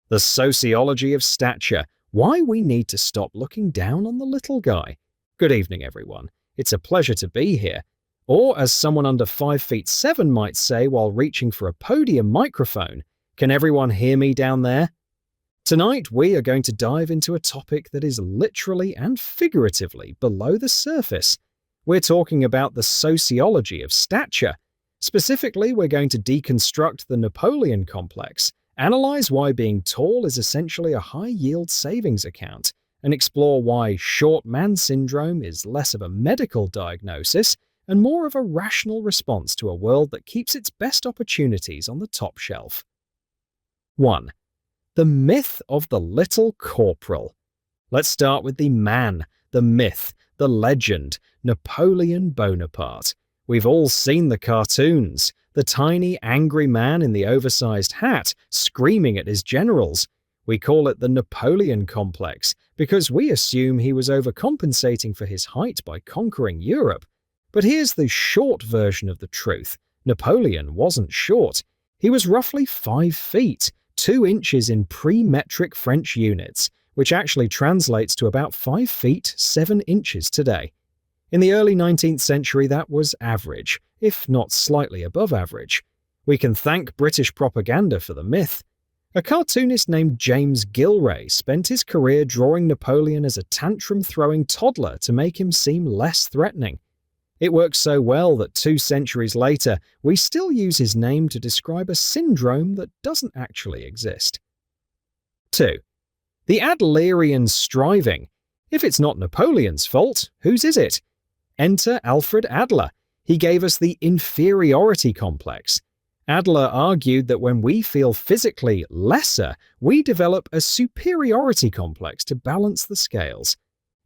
The sociology of stature, why we need to stop looking down on the little guy. Good evening, everyone. It's a pleasure to be here. Or, as someone under 5'7" might say while reaching for a podium microphone, can everyone hear me down there? Tonight, we are going to dive into a topic that is literally and figuratively below the surface. We're talking about the sociology of stature. Specifically, we're going to deconstruct the Napoleon Complex, analyze why being tall is essentially a high-yield savings account, and explore why short man syndrome is less of a medical diagnosis and more of a rational response to a world that keeps its best opportunities on the top shelf. 1. The myth of the little corporal. Let's start with the man, the myth, the legend, Napoleon Bonaparte. We've all seen the cartoons, the tiny, angry man in the oversized hat screaming at his generals. We call it the Napoleon Complex because we assume he was overcompensating for his height by conquering Europe. But here's the short version of the truth. Napoleon wasn't short. He was roughly 5 feet, 2 inches in pre-metric French units, which actually translates to about 5 feet, 7 inches today. In the early 19th century, that was average, if not slightly above average. We can thank British propaganda for the myth. A cartoonist named James Gilray spent his career drawing Napoleon as a tantrum-throwing toddler to make him seem less threatening. It worked so well that 2 centuries later, we still use his name to describe a syndrome that doesn't actually exist. 2. The Adlerian striving. If it's not Napoleon's fault, whose is it? Enter Alfred Adler. He gave us the inferiority complex. Adler argued that when we feel physically lesser, we develop a superiority complex to balance the scales.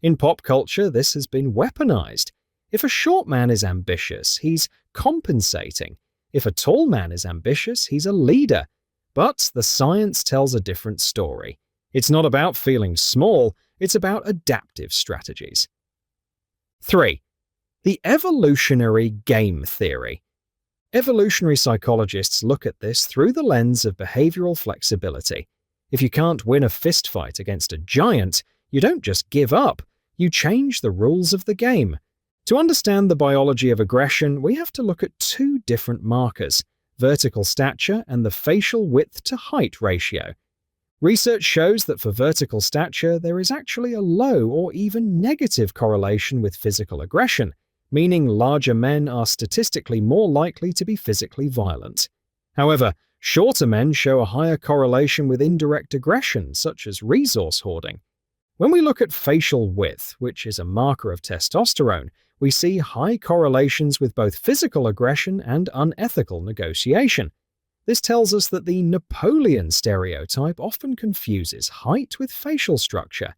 In pop culture, this has been weaponized. If a short man is ambitious, he's compensating. If a tall man is ambitious, he's a leader. But the science tells a different story. It's not about feeling small, it's about adaptive strategies. 3. The evolutionary game theory. Evolutionary psychologists look at this through the lens of behavioral flexibility. If you can't win a fistfight against a giant, you don't just give up, you change the rules of the game. To understand the biology of aggression, we have to look at 2 different markers, vertical stature and the facial width to height ratio. Research shows that for vertical stature, there is actually a low or even negative correlation with physical aggression, meaning larger men are statistically more likely to be physically violent. However, shorter men show a higher correlation with indirect aggression, such as resource hoarding. When we look at facial width, which is a marker of testosterone, we see high correlations with both physical aggression and unethical negotiation. This tells us that the Napoleon stereotype often confuses height with facial structure.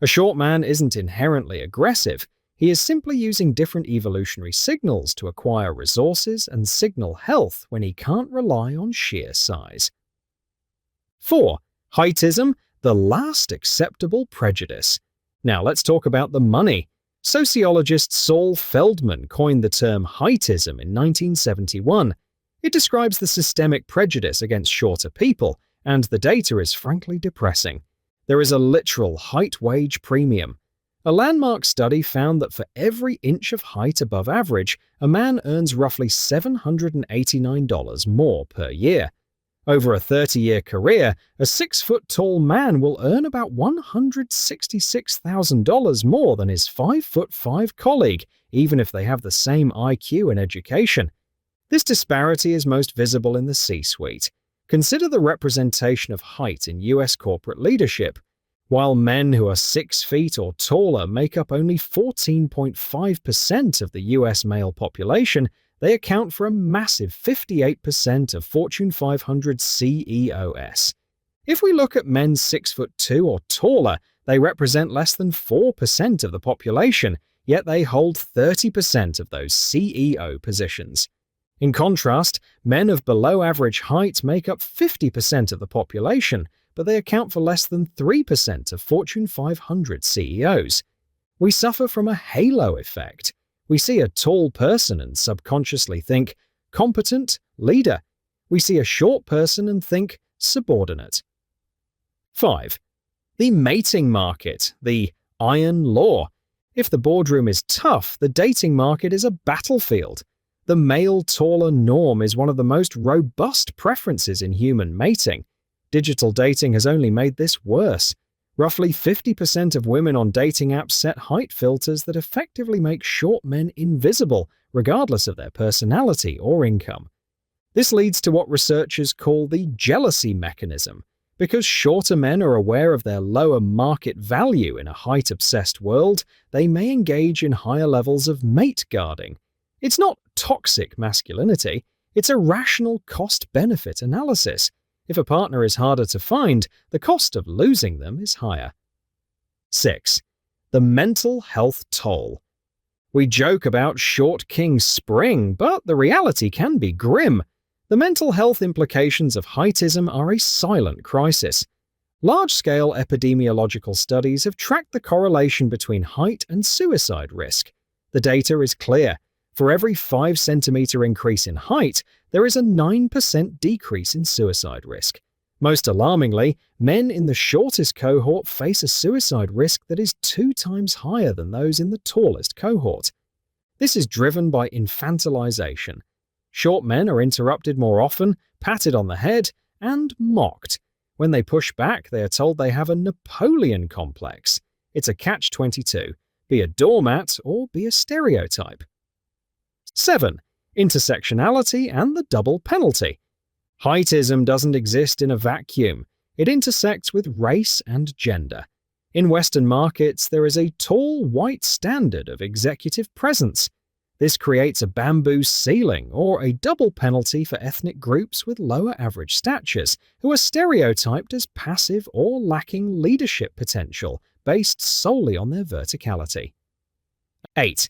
A short man isn't inherently aggressive. He is simply using different evolutionary signals to acquire resources and signal health when he can't rely on sheer size. 4. Heightism, the last acceptable prejudice. Now let's talk about the money. Sociologist Saul Feldman coined the term Heightism in 1971. It describes the systemic prejudice against shorter people, and the data is frankly depressing. There is a literal height wage premium. A landmark study found that for every inch of height above average, a man earns roughly $789 more per year. Over a 30-year career, a 6-foot-tall man will earn about $166,000 more than his 5'5" colleague, even if they have the same IQ and education. This disparity is most visible in the C-suite. Consider the representation of height in US corporate leadership. While men who are 6 feet or taller make up only 14.5% of the US male population, they account for a massive 58% of Fortune 500 CEOs. If we look at men 6'2" or taller, they represent less than 4% of the population, yet they hold 30% of those CEO positions. In contrast, men of below average height make up 50% of the population, but they account for less than 3% of Fortune 500 CEOs. We suffer from a halo effect. We see a tall person and subconsciously think, competent, leader. We see a short person and think, subordinate. 5. The mating market, the iron law. If the boardroom is tough, the dating market is a battlefield. The male taller norm is one of the most robust preferences in human mating. Digital dating has only made this worse. Roughly 50% of women on dating apps set height filters that effectively make short men invisible, regardless of their personality or income. This leads to what researchers call the jealousy mechanism. Because shorter men are aware of their lower market value in a height-obsessed world, they may engage in higher levels of mate guarding. It's not toxic masculinity, it's a rational cost-benefit analysis. If a partner is harder to find, the cost of losing them is higher. 6. The mental health toll. We joke about short king spring, but the reality can be grim. The mental health implications of heightism are a silent crisis. Large-scale epidemiological studies have tracked the correlation between height and suicide risk. The data is clear. For every 5-centimeter increase in height, there is a 9% decrease in suicide risk. Most alarmingly, men in the shortest cohort face a suicide risk that is 2 times higher than those in the tallest cohort. This is driven by infantilization. Short men are interrupted more often, patted on the head, and mocked. When they push back, they are told they have a Napoleon Complex. It's a catch-22. Be a doormat or be a stereotype. 7. Intersectionality and the double penalty. Heightism doesn't exist in a vacuum. It intersects with race and gender. In Western markets, there is a tall white standard of executive presence. This creates a bamboo ceiling or a double penalty for ethnic groups with lower average statures who are stereotyped as passive or lacking leadership potential based solely on their verticality. 8.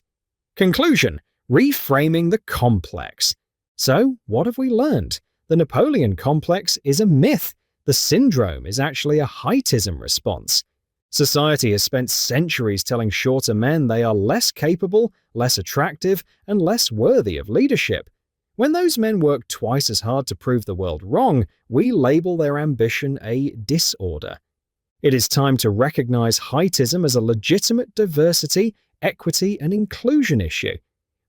Conclusion: reframing the complex. So, what have we learned? The Napoleon Complex is a myth. The syndrome is actually a heightism response. Society has spent centuries telling shorter men they are less capable, less attractive, and less worthy of leadership. When those men work twice as hard to prove the world wrong, we label their ambition a disorder. It is time to recognize heightism as a legitimate diversity, equity, and inclusion issue.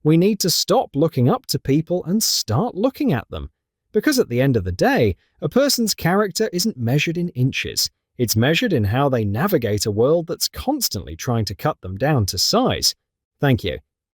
We need to stop looking up to people and start looking at them. Because at the end of the day, a person's character isn't measured in inches. It's measured in how they navigate a world that's constantly trying to cut them down to size. Thank you.